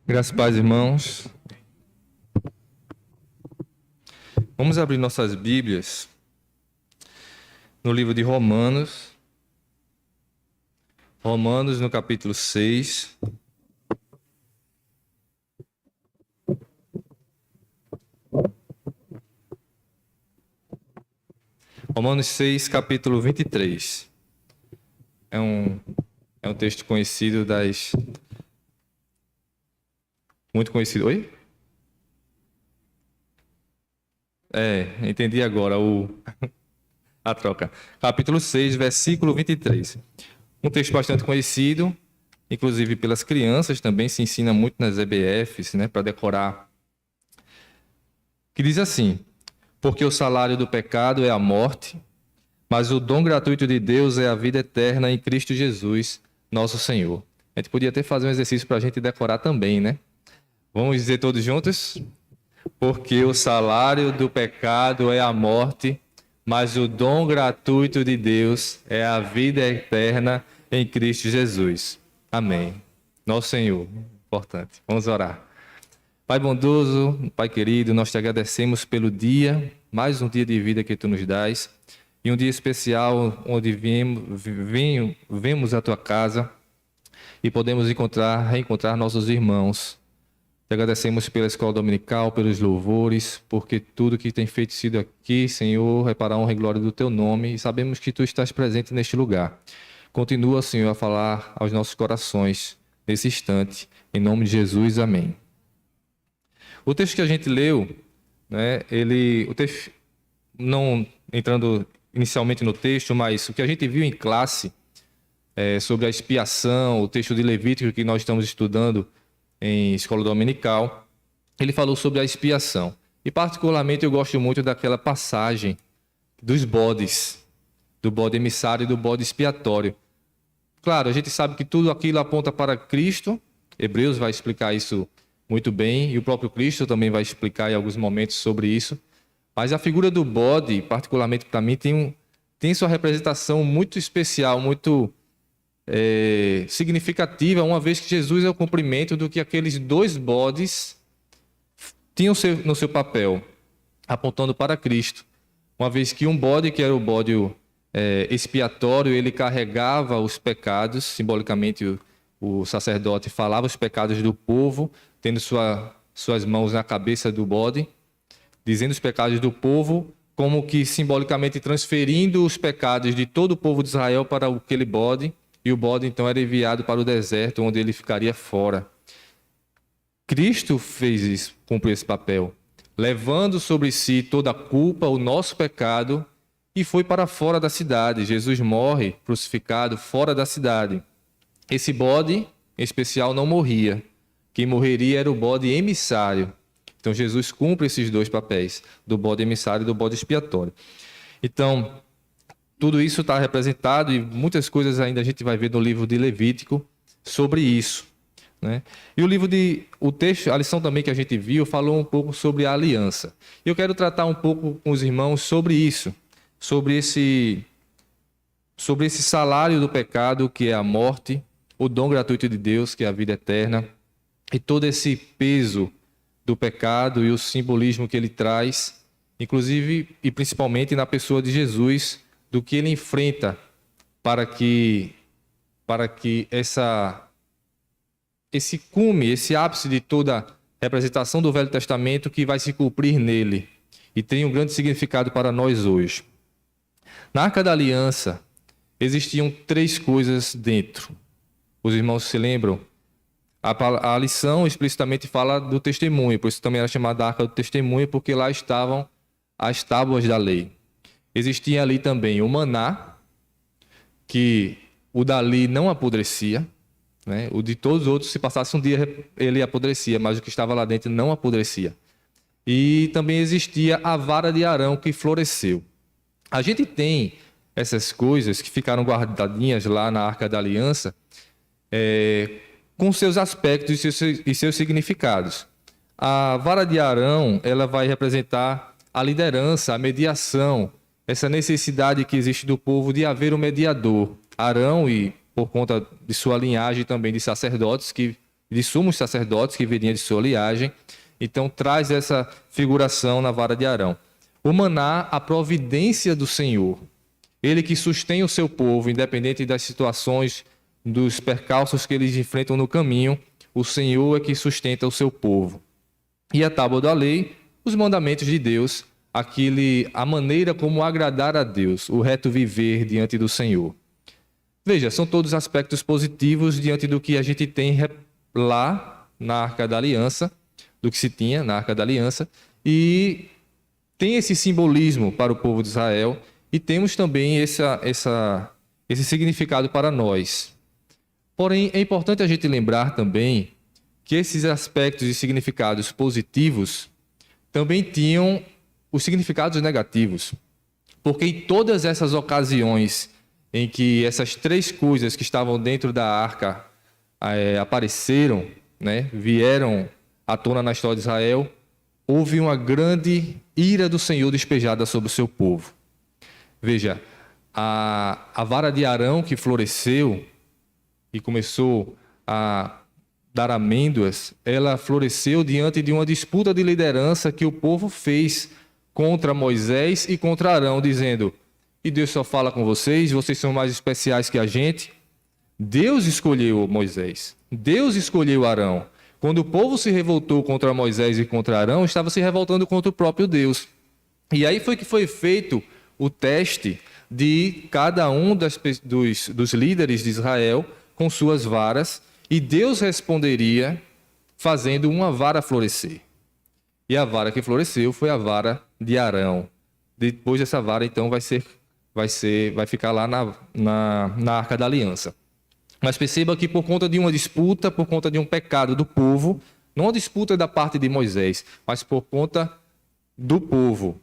Graças e paz, irmãos. Vamos abrir nossas Bíblias no livro de Romanos. Romanos, no capítulo 6. Romanos 6, capítulo 23. É um texto conhecido muito conhecido. Oi? Entendi agora a troca. Capítulo 6, versículo 23. Um texto bastante conhecido, inclusive pelas crianças também, se ensina muito nas EBFs, para decorar. Que diz assim: porque o salário do pecado é a morte, mas o dom gratuito de Deus é a vida eterna em Cristo Jesus, nosso Senhor. A gente podia até fazer um exercício para a gente decorar também, né? Vamos dizer todos juntos? Porque o salário do pecado é a morte, mas o dom gratuito de Deus é a vida eterna em Cristo Jesus. Amém. Nosso Senhor, importante. Vamos orar. Pai bondoso, Pai querido, nós te agradecemos pelo dia, mais um dia de vida que tu nos dás, e um dia especial onde vemos a tua casa e podemos reencontrar nossos irmãos. Te agradecemos pela escola dominical, pelos louvores, porque tudo que tem feito sido aqui, Senhor, é para a honra e glória do teu nome, e sabemos que tu estás presente neste lugar. Continua, Senhor, a falar aos nossos corações nesse instante, em nome de Jesus, amém. O texto que a gente leu, o texto, não entrando inicialmente no texto, mas o que a gente viu em classe sobre a expiação, o texto de Levítico que nós estamos estudando em escola dominical, ele falou sobre a expiação. E particularmente eu gosto muito daquela passagem dos bodes, do bode emissário e do bode expiatório. Claro, a gente sabe que tudo aquilo aponta para Cristo, Hebreus vai explicar isso muito bem, e o próprio Cristo também vai explicar em alguns momentos sobre isso. Mas a figura do bode, particularmente para mim, tem sua representação muito especial, muito significativa, uma vez que Jesus é o cumprimento do que aqueles dois bodes tinham no seu papel, apontando para Cristo. Uma vez que um bode, que era o bode expiatório, ele carregava os pecados, simbolicamente o sacerdote falava os pecados do povo, tendo suas mãos na cabeça do bode, dizendo os pecados do povo, como que simbolicamente transferindo os pecados de todo o povo de Israel para aquele bode, e o bode então era enviado para o deserto, onde ele ficaria fora. Cristo fez isso, cumpriu esse papel, levando sobre si toda a culpa, o nosso pecado, e foi para fora da cidade. Jesus morre crucificado fora da cidade. Esse bode, em especial, não morria. Quem morreria era o bode emissário. Então Jesus cumpre esses dois papéis, do bode emissário e do bode expiatório. Então, tudo isso está representado e muitas coisas ainda a gente vai ver no livro de Levítico sobre isso, né? E o texto, a lição também que a gente viu, falou um pouco sobre a aliança. E eu quero tratar um pouco com os irmãos sobre isso, sobre esse salário do pecado, que é a morte, o dom gratuito de Deus, que é a vida eterna, e todo esse peso do pecado e o simbolismo que ele traz, inclusive e principalmente na pessoa de Jesus, do que ele enfrenta para que esse cume, esse ápice de toda a representação do Velho Testamento que vai se cumprir nele e tem um grande significado para nós hoje. Na Arca da Aliança existiam 3 coisas dentro. Os irmãos se lembram? A lição explicitamente fala do testemunho, por isso também era chamada Arca do Testemunho, porque lá estavam as tábuas da lei. Existia ali também o maná, que o dali não apodrecia, né? O de todos os outros, se passasse um dia, ele apodrecia, mas o que estava lá dentro não apodrecia. E também existia a vara de Arão, que floresceu. A gente tem essas coisas que ficaram guardadinhas lá na Arca da Aliança, com seus aspectos e seus significados. A vara de Arão, ela vai representar a liderança, a mediação, essa necessidade que existe do povo de haver um mediador. Arão, e por conta de sua linhagem também de sacerdotes, que de sumos sacerdotes que viriam de sua linhagem. Então traz essa figuração na vara de Arão. O maná, a providência do Senhor. Ele que sustém o seu povo, independente das situações, dos percalços que eles enfrentam no caminho, o Senhor é que sustenta o seu povo. E a tábua da lei, os mandamentos de Deus, a maneira como agradar a Deus, o reto viver diante do Senhor. Veja, são todos aspectos positivos diante do que a gente tem lá na Arca da Aliança, do que se tinha na Arca da Aliança, e tem esse simbolismo para o povo de Israel, e temos também esse significado para nós. Porém, é importante a gente lembrar também que esses aspectos e significados positivos também tinham os significados negativos. Porque em todas essas ocasiões em que essas três coisas que estavam dentro da arca apareceram, né, vieram à tona na história de Israel, houve uma grande ira do Senhor despejada sobre o seu povo. Veja, a vara de Arão que floresceu e começou a dar amêndoas, ela floresceu diante de uma disputa de liderança que o povo fez contra Moisés e contra Arão, dizendo: e Deus só fala com vocês, vocês são mais especiais que a gente. Deus escolheu Moisés, Deus escolheu Arão. Quando o povo se revoltou contra Moisés e contra Arão, estava se revoltando contra o próprio Deus. E aí foi que foi feito o teste de cada um dos líderes de Israel com suas varas, e Deus responderia fazendo uma vara florescer. E a vara que floresceu foi a vara de Arão. Depois dessa vara, então, vai ficar lá na Arca da Aliança. Mas perceba que por conta de uma disputa, por conta de um pecado do povo, não uma disputa da parte de Moisés, mas por conta do povo,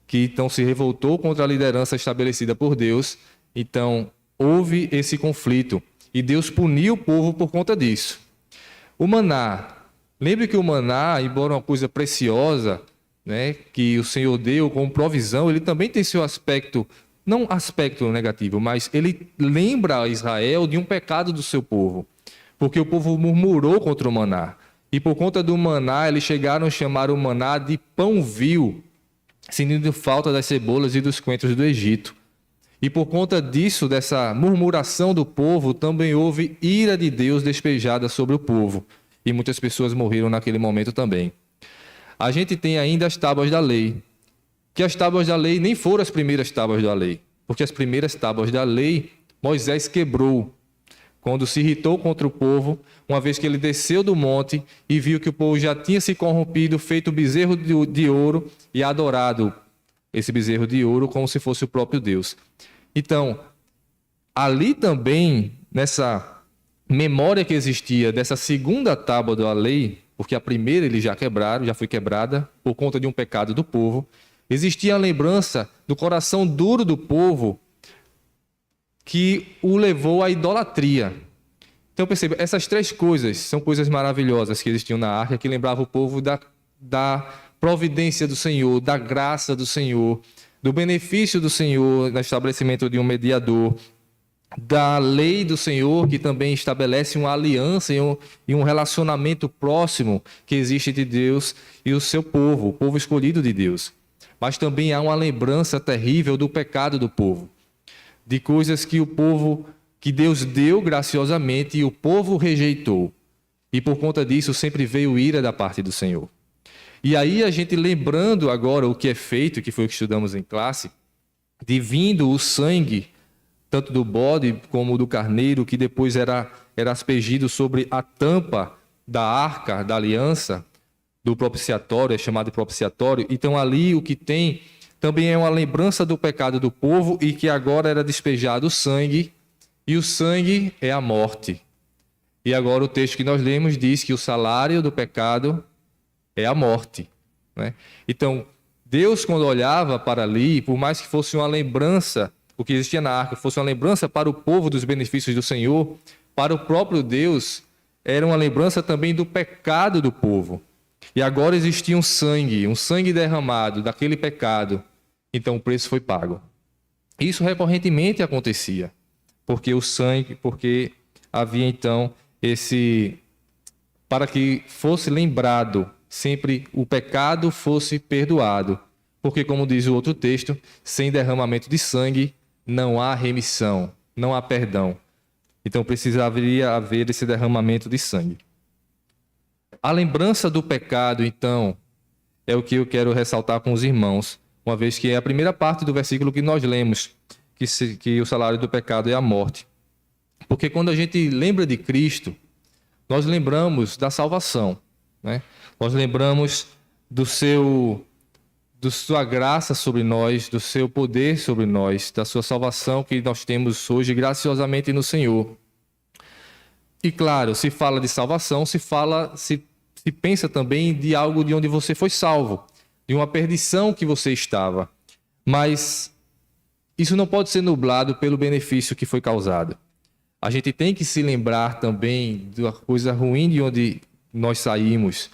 que então se revoltou contra a liderança estabelecida por Deus, então houve esse conflito. E Deus puniu o povo por conta disso. O maná. Lembre que o maná, embora uma coisa preciosa, né, que o Senhor deu como provisão, ele também tem seu aspecto, não aspecto negativo, mas ele lembra a Israel de um pecado do seu povo. Porque o povo murmurou contra o maná. E por conta do maná, eles chegaram a chamar o maná de pão vil, sentindo falta das cebolas e dos coentros do Egito. E por conta disso, dessa murmuração do povo, também houve ira de Deus despejada sobre o povo. E muitas pessoas morreram naquele momento também. A gente tem ainda as tábuas da lei. Que as tábuas da lei nem foram as primeiras tábuas da lei. Porque as primeiras tábuas da lei, Moisés quebrou. Quando se irritou contra o povo, uma vez que ele desceu do monte e viu que o povo já tinha se corrompido, feito bezerro de ouro e adorado esse bezerro de ouro como se fosse o próprio Deus. Então, ali também, nessa memória que existia dessa segunda tábua da lei, porque a primeira eles já foi quebrada por conta de um pecado do povo, existia a lembrança do coração duro do povo que o levou à idolatria. Então, perceba, essas três coisas são coisas maravilhosas que existiam na arca, que lembravam o povo da providência do Senhor, da graça do Senhor, do benefício do Senhor no estabelecimento de um mediador, da lei do Senhor, que também estabelece uma aliança e um relacionamento próximo que existe entre Deus e o seu povo, o povo escolhido de Deus. Mas também há uma lembrança terrível do pecado do povo, de coisas que Deus deu graciosamente e o povo rejeitou. E por conta disso sempre veio ira da parte do Senhor. E aí a gente lembrando agora o que é feito, que foi o que estudamos em classe, de vindo o sangue, tanto do bode como do carneiro, que depois era aspergido sobre a tampa da arca da aliança, do propiciatório, é chamado de propiciatório. Então ali o que tem também é uma lembrança do pecado do povo e que agora era despejado o sangue, e o sangue é a morte. E agora o texto que nós lemos diz que o salário do pecado é a morte, né? Então, Deus, quando olhava para ali, por mais que fosse uma lembrança, o que existia na arca fosse uma lembrança para o povo dos benefícios do Senhor, para o próprio Deus, era uma lembrança também do pecado do povo. E agora existia um sangue derramado daquele pecado, então o preço foi pago. Isso recorrentemente acontecia, porque havia então para que fosse lembrado, sempre o pecado fosse perdoado. Porque, como diz o outro texto, sem derramamento de sangue não há remissão, não há perdão. Então precisaria haver esse derramamento de sangue. A lembrança do pecado, então, é o que eu quero ressaltar com os irmãos, uma vez que é a primeira parte do versículo que nós lemos, que o salário do pecado é a morte. Porque quando a gente lembra de Cristo, nós lembramos da salvação, né? Nós lembramos da sua graça sobre nós, do seu poder sobre nós, da sua salvação que nós temos hoje graciosamente no Senhor. E claro, se fala de salvação, se pensa também de algo de onde você foi salvo, de uma perdição que você estava. Mas isso não pode ser nublado pelo benefício que foi causado. A gente tem que se lembrar também da coisa ruim de onde nós saímos,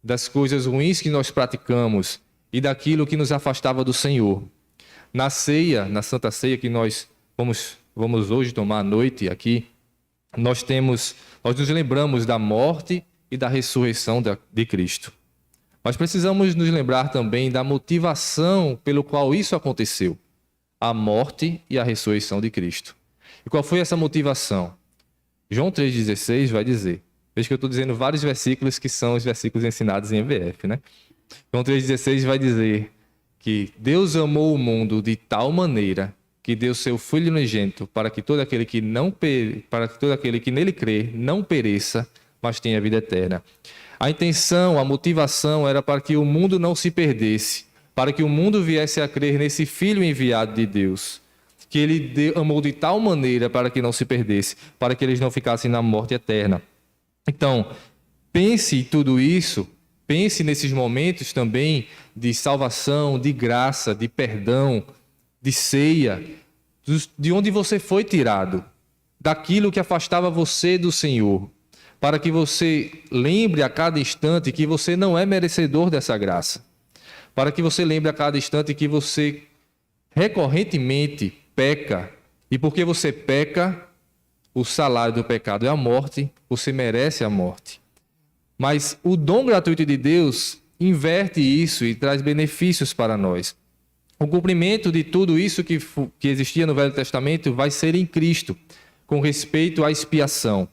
das coisas ruins que nós praticamos e daquilo que nos afastava do Senhor. Na ceia, na Santa Ceia que nós vamos hoje tomar à noite aqui, nós nos lembramos da morte e da ressurreição de Cristo. Mas precisamos nos lembrar também da motivação pelo qual isso aconteceu, a morte e a ressurreição de Cristo. E qual foi essa motivação? João 3,16 vai dizer, veja que eu estou dizendo vários versículos que são os versículos ensinados em EBF, né? João 3,16 vai dizer que Deus amou o mundo de tal maneira que deu seu Filho unigênito para que todo aquele que nele crê não pereça, mas tenha vida eterna. A intenção, a motivação era para que o mundo não se perdesse, para que o mundo viesse a crer nesse Filho enviado de Deus, que ele amou de tal maneira para que não se perdesse, para que eles não ficassem na morte eterna. Então, pense em tudo isso, pense nesses momentos também de salvação, de graça, de perdão, de ceia, de onde você foi tirado, daquilo que afastava você do Senhor, para que você lembre a cada instante que você não é merecedor dessa graça, para que você lembre a cada instante que você recorrentemente peca, e porque você peca, o salário do pecado é a morte, você merece a morte. Mas o dom gratuito de Deus inverte isso e traz benefícios para nós. O cumprimento de tudo isso que existia no Velho Testamento vai ser em Cristo, com respeito à expiação.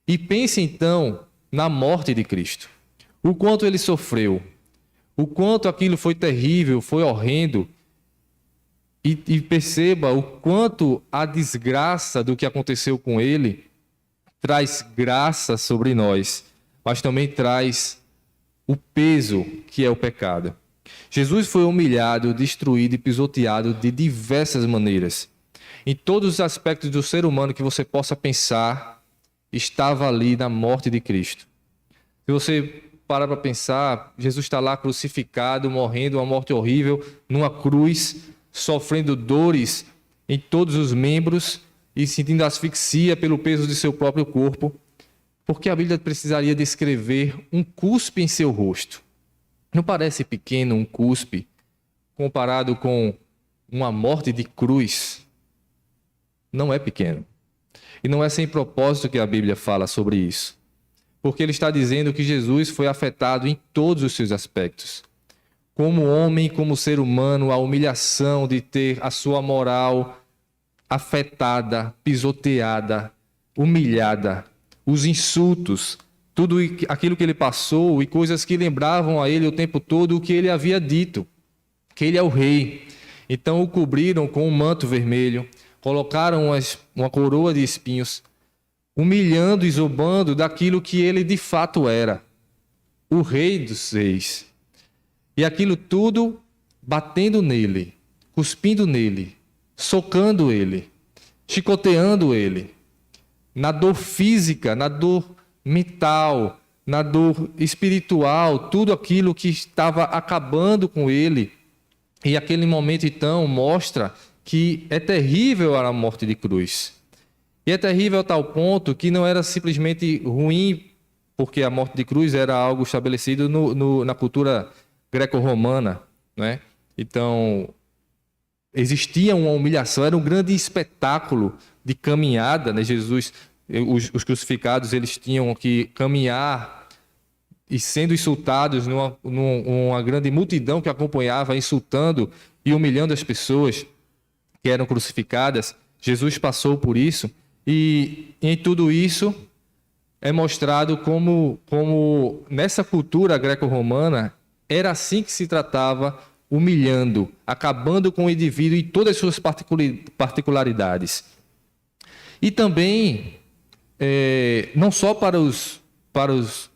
E pense então na morte de Cristo. O quanto ele sofreu, o quanto aquilo foi terrível, foi horrendo. E perceba o quanto a desgraça do que aconteceu com ele traz graça sobre nós, mas também traz o peso que é o pecado. Jesus foi humilhado, destruído e pisoteado de diversas maneiras. Em todos os aspectos do ser humano que você possa pensar, estava ali na morte de Cristo. Se você parar para pensar, Jesus está lá crucificado, morrendo uma morte horrível, numa cruz, sofrendo dores em todos os membros e sentindo asfixia pelo peso de seu próprio corpo, porque a Bíblia precisaria descrever um cuspe em seu rosto. Não parece pequeno um cuspe comparado com uma morte de cruz? Não é pequeno. E não é sem propósito que a Bíblia fala sobre isso. Porque ele está dizendo que Jesus foi afetado em todos os seus aspectos. Como homem, como ser humano, a humilhação de ter a sua moral afetada, pisoteada, humilhada, os insultos, tudo aquilo que ele passou e coisas que lembravam a ele o tempo todo o que ele havia dito, que ele é o rei. Então o cobriram com um manto vermelho, colocaram uma coroa de espinhos, humilhando e zombando daquilo que ele de fato era, o rei dos reis. E aquilo tudo batendo nele, cuspindo nele, socando ele, chicoteando ele, na dor física, na dor mental, na dor espiritual, tudo aquilo que estava acabando com ele. E aquele momento, então, mostra que é terrível a morte de cruz. E é terrível a tal ponto que não era simplesmente ruim, porque a morte de cruz era algo estabelecido na cultura greco-romana, né? Então, existia uma humilhação, era um grande espetáculo de caminhada, né? Jesus, os crucificados, eles tinham que caminhar e sendo insultados numa grande multidão que acompanhava, insultando e humilhando as pessoas que eram crucificadas. Jesus passou por isso, e em tudo isso é mostrado como nessa cultura greco-romana era assim que se tratava, humilhando, acabando com o indivíduo e todas as suas particularidades. E também, não só para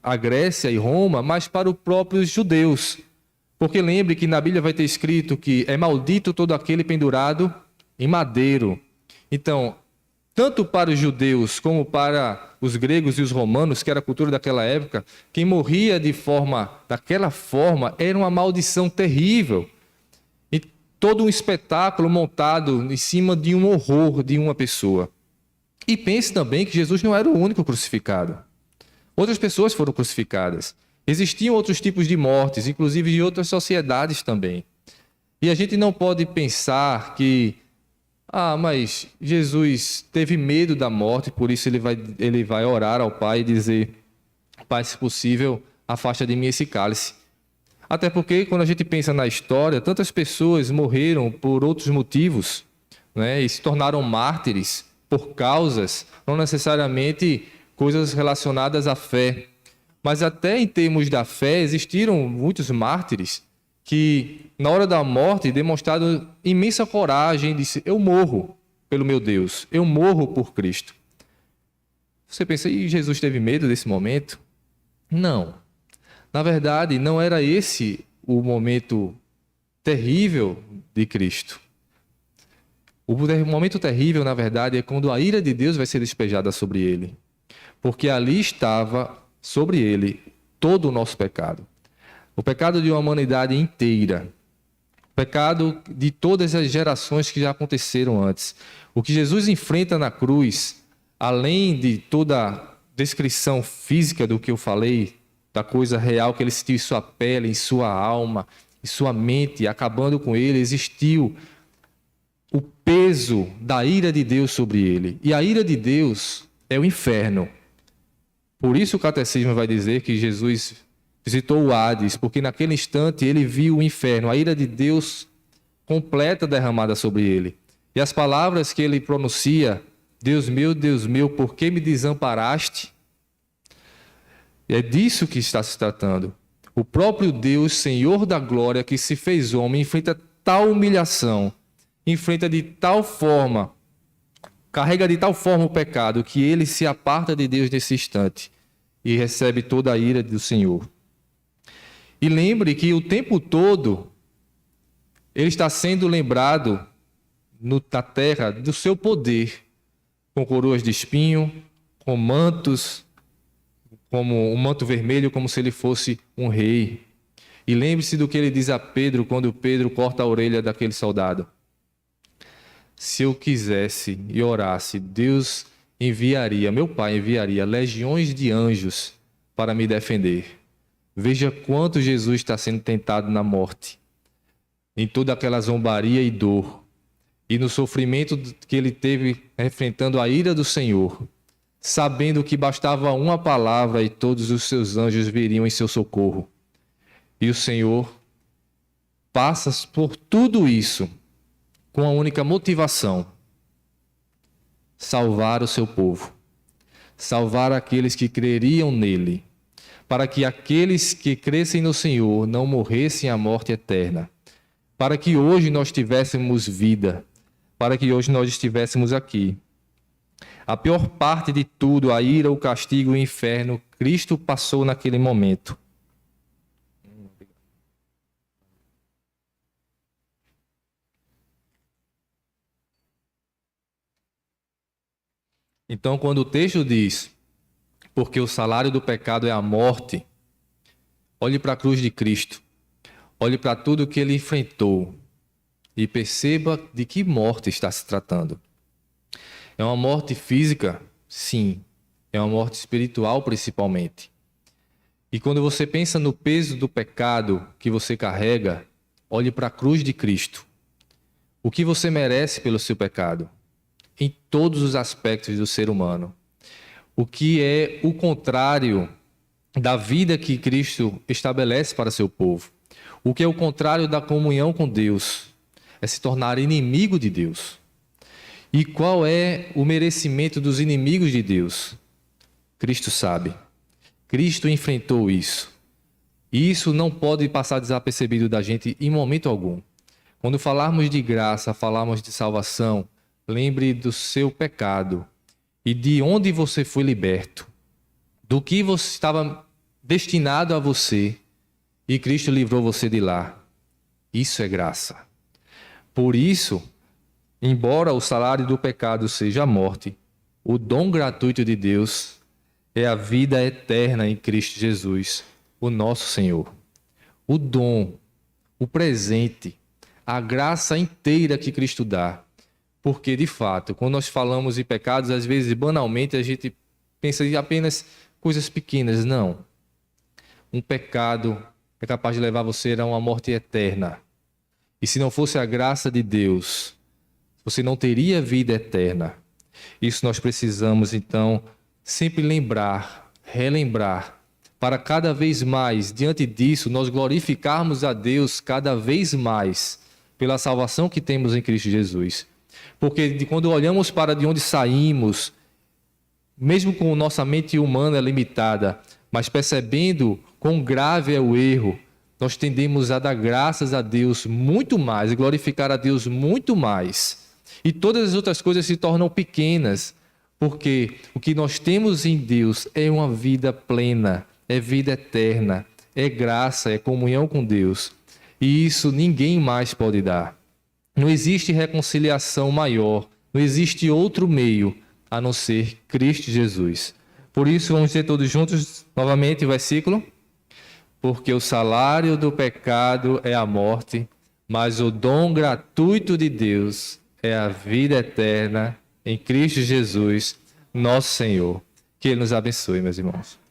a Grécia e Roma, mas para os próprios judeus. Porque lembre que na Bíblia vai ter escrito que é maldito todo aquele pendurado em madeiro. Então, tanto para os judeus como para os gregos e os romanos, que era a cultura daquela época, quem morria daquela forma era uma maldição terrível. E todo um espetáculo montado em cima de um horror de uma pessoa. E pense também que Jesus não era o único crucificado. Outras pessoas foram crucificadas. Existiam outros tipos de mortes, inclusive de outras sociedades também. E a gente não pode pensar que mas Jesus teve medo da morte, por isso ele vai orar ao Pai e dizer: Pai, se possível, afasta de mim esse cálice. Até porque, quando a gente pensa na história, tantas pessoas morreram por outros motivos, né, e se tornaram mártires por causas, não necessariamente coisas relacionadas à fé. Mas até em termos da fé, existiram muitos mártires que, na hora da morte, demonstraram imensa coragem, disse: eu morro pelo meu Deus, eu morro por Cristo. Você pensa, e Jesus teve medo desse momento? Não. Na verdade, não era esse o momento terrível de Cristo. O momento terrível, na verdade, é quando a ira de Deus vai ser despejada sobre ele. Porque ali estava sobre ele todo o nosso pecado. O pecado de uma humanidade inteira. O pecado de todas as gerações que já aconteceram antes. O que Jesus enfrenta na cruz, além de toda a descrição física do que eu falei, da coisa real que ele sentiu em sua pele, em sua alma, em sua mente, acabando com ele, existiu o peso da ira de Deus sobre ele. E a ira de Deus é o inferno. Por isso o catecismo vai dizer que Jesus visitou o Hades, porque naquele instante ele viu o inferno, a ira de Deus completa derramada sobre ele. E as palavras que ele pronuncia: Deus meu, por que me desamparaste? É disso que está se tratando. O próprio Deus, Senhor da glória, que se fez homem, enfrenta tal humilhação, enfrenta de tal forma, carrega de tal forma o pecado, que ele se aparta de Deus nesse instante e recebe toda a ira do Senhor. E lembre que o tempo todo ele está sendo lembrado na terra do seu poder, com coroas de espinho, com mantos, como um manto vermelho, como se ele fosse um rei. E lembre-se do que ele diz a Pedro, quando Pedro corta a orelha daquele soldado: se eu quisesse e orasse, Deus enviaria, meu Pai enviaria legiões de anjos para me defender. Veja quanto Jesus está sendo tentado na morte, em toda aquela zombaria e dor, e no sofrimento que ele teve enfrentando a ira do Senhor, sabendo que bastava uma palavra e todos os seus anjos viriam em seu socorro. E o Senhor passa por tudo isso com a única motivação: salvar o seu povo, salvar aqueles que creriam nele, para que aqueles que crescem no Senhor não morressem a morte eterna, para que hoje nós tivéssemos vida, para que hoje nós estivéssemos aqui. A pior parte de tudo, a ira, o castigo e o inferno, Cristo passou naquele momento. Então, quando o texto diz: porque o salário do pecado é a morte, olhe para a cruz de Cristo, olhe para tudo que ele enfrentou e perceba de que morte está se tratando. É uma morte física? Sim. É uma morte espiritual, principalmente. E quando você pensa no peso do pecado que você carrega, olhe para a cruz de Cristo. O que você merece pelo seu pecado? Em todos os aspectos do ser humano. O que é o contrário da vida que Cristo estabelece para seu povo. O que é o contrário da comunhão com Deus é se tornar inimigo de Deus. E qual é o merecimento dos inimigos de Deus? Cristo sabe. Cristo enfrentou isso. E isso não pode passar desapercebido da gente em momento algum. Quando falarmos de graça, falarmos de salvação, lembre do seu pecado e de onde você foi liberto, do que você estava destinado a você e Cristo livrou você de lá. Isso é graça. Por isso, embora o salário do pecado seja a morte, o dom gratuito de Deus é a vida eterna em Cristo Jesus, o nosso Senhor. O dom, o presente, a graça inteira que Cristo dá. Porque, de fato, quando nós falamos de pecados, às vezes, banalmente, a gente pensa em apenas coisas pequenas. Não. Um pecado é capaz de levar você a uma morte eterna. E se não fosse a graça de Deus, você não teria vida eterna. Isso nós precisamos, então, sempre lembrar, relembrar, para cada vez mais, diante disso, nós glorificarmos a Deus cada vez mais pela salvação que temos em Cristo Jesus. Porque quando olhamos para de onde saímos, mesmo com nossa mente humana limitada, mas percebendo quão grave é o erro, nós tendemos a dar graças a Deus muito mais e glorificar a Deus muito mais. E todas as outras coisas se tornam pequenas, porque o que nós temos em Deus é uma vida plena, é vida eterna, é graça, é comunhão com Deus. E isso ninguém mais pode dar. Não existe reconciliação maior, não existe outro meio a não ser Cristo Jesus. Por isso, vamos dizer todos juntos, novamente, o versículo. Porque o salário do pecado é a morte, mas o dom gratuito de Deus é a vida eterna em Cristo Jesus, nosso Senhor. Que Ele nos abençoe, meus irmãos.